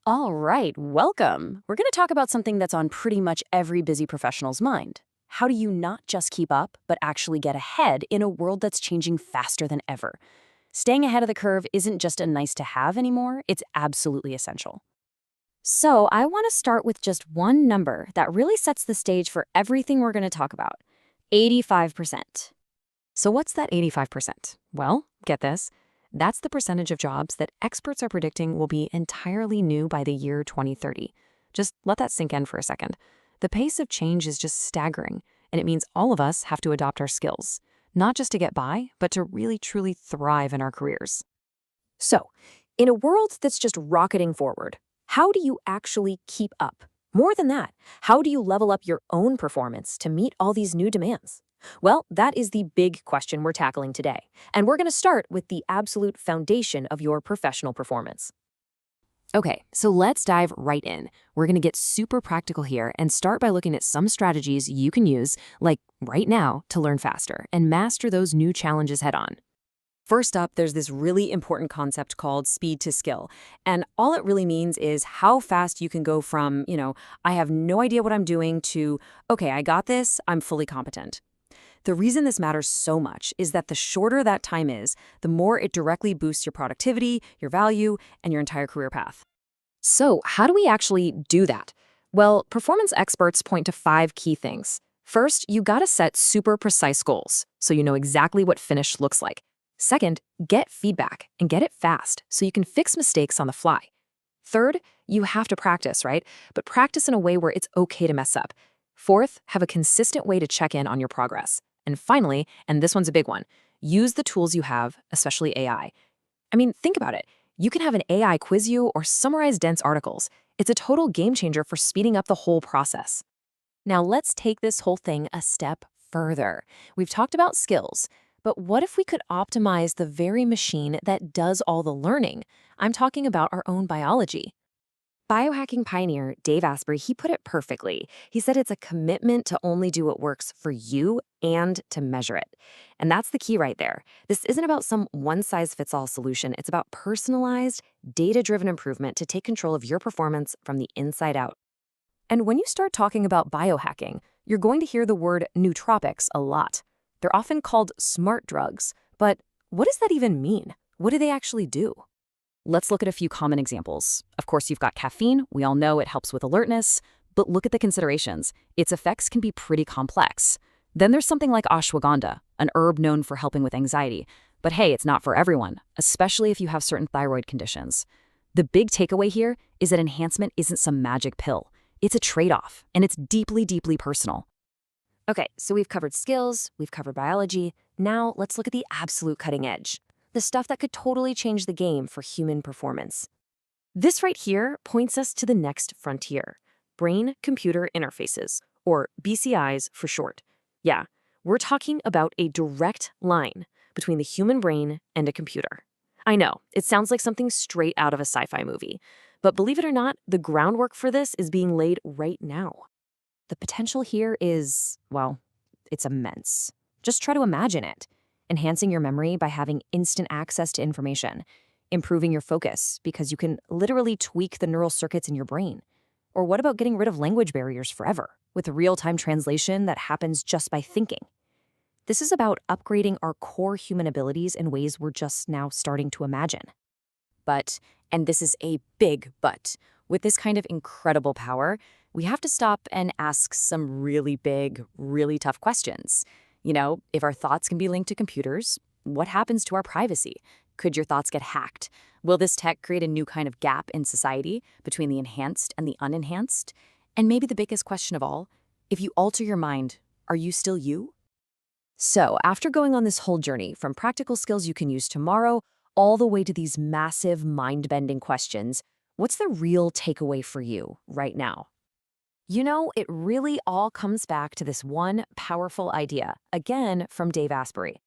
All right, welcome. We're going to talk about something that's on pretty much every busy professional's mind. How do you not just keep up, but actually get ahead in a world that's changing faster than ever? Staying ahead of the curve isn't just a nice to have anymore, it's absolutely essential. So, I want to start with just one number that really sets the stage for everything we're going to talk about 85%. So, what's that 85%? Well, get this. That's the percentage of jobs that experts are predicting will be entirely new by the year 2030. Just let that sink in for a second. The pace of change is just staggering, and it means all of us have to adopt our skills, not just to get by, but to really truly thrive in our careers. So, in a world that's just rocketing forward, how do you actually keep up? More than that, how do you level up your own performance to meet all these new demands? Well, that is the big question we're tackling today. And we're going to start with the absolute foundation of your professional performance. Okay, so let's dive right in. We're going to get super practical here and start by looking at some strategies you can use, like right now, to learn faster and master those new challenges head on. First up, there's this really important concept called speed to skill. And all it really means is how fast you can go from, I have no idea what I'm doing to, okay, I got this, I'm fully competent. The reason this matters so much is that the shorter that time is, the more it directly boosts your productivity, your value, and your entire career path. So, how do we actually do that? Well, performance experts point to 5 key things. First, you gotta set super precise goals, so you know exactly what finish looks like. Second, get feedback and get it fast so you can fix mistakes on the fly. Third, you have to practice, right? But practice in a way where it's okay to mess up. Fourth, have a consistent way to check in on your progress. And finally, and this one's a big one, use the tools you have, especially AI. I mean, think about it. You can have an AI quiz you or summarize dense articles. It's a total game changer for speeding up the whole process. Now let's take this whole thing a step further. We've talked about skills, but what if we could optimize the very machine that does all the learning? I'm talking about our own biology. Biohacking pioneer Dave Asprey, he put it perfectly. He said it's a commitment to only do what works for you and to measure it. And that's the key right there. This isn't about some one-size-fits-all solution. It's about personalized, data-driven improvement to take control of your performance from the inside out. And when you start talking about biohacking, you're going to hear the word nootropics a lot. They're often called smart drugs, but what does that even mean? What do they actually do? Let's look at a few common examples. Of course, you've got caffeine. We all know it helps with alertness, but look at the considerations. Its effects can be pretty complex. Then there's something like ashwagandha, an herb known for helping with anxiety. But hey, it's not for everyone, especially if you have certain thyroid conditions. The big takeaway here is that enhancement isn't some magic pill. It's a trade-off, and it's deeply, deeply personal. Okay, so we've covered skills, we've covered biology. Now let's look at the absolute cutting edge. The stuff that could totally change the game for human performance. This right here points us to the next frontier, brain-computer interfaces, or BCIs for short. Yeah, we're talking about a direct line between the human brain and a computer. I know, it sounds like something straight out of a sci-fi movie, but believe it or not, the groundwork for this is being laid right now. The potential here is, well, it's immense. Just try to imagine it. Enhancing your memory by having instant access to information. Improving your focus because you can literally tweak the neural circuits in your brain. Or what about getting rid of language barriers forever with real-time translation that happens just by thinking? This is about upgrading our core human abilities in ways we're just now starting to imagine. But, and this is a big but, with this kind of incredible power, we have to stop and ask some really big, really tough questions. If our thoughts can be linked to computers, what happens to our privacy? Could your thoughts get hacked? Will this tech create a new kind of gap in society between the enhanced and the unenhanced? And maybe the biggest question of all, if you alter your mind, are you still you? So, after going on this whole journey from practical skills you can use tomorrow all the way to these massive mind-bending questions, what's the real takeaway for you right now? It really all comes back to this one powerful idea, again from Dave Asprey.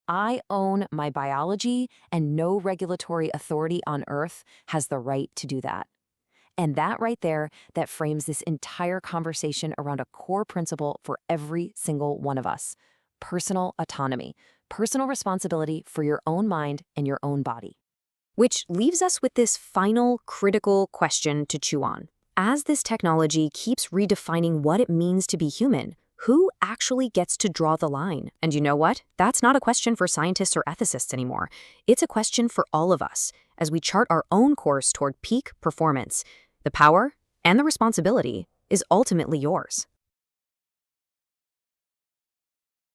I own my biology, and no regulatory authority on Earth has the right to do that. And that right there, that frames this entire conversation around a core principle for every single one of us: personal autonomy, personal responsibility for your own mind and your own body. Which leaves us with this final critical question to chew on. As this technology keeps redefining what it means to be human, who actually gets to draw the line? And you know what? That's not a question for scientists or ethicists anymore. It's a question for all of us as we chart our own course toward peak performance. The power and the responsibility is ultimately yours.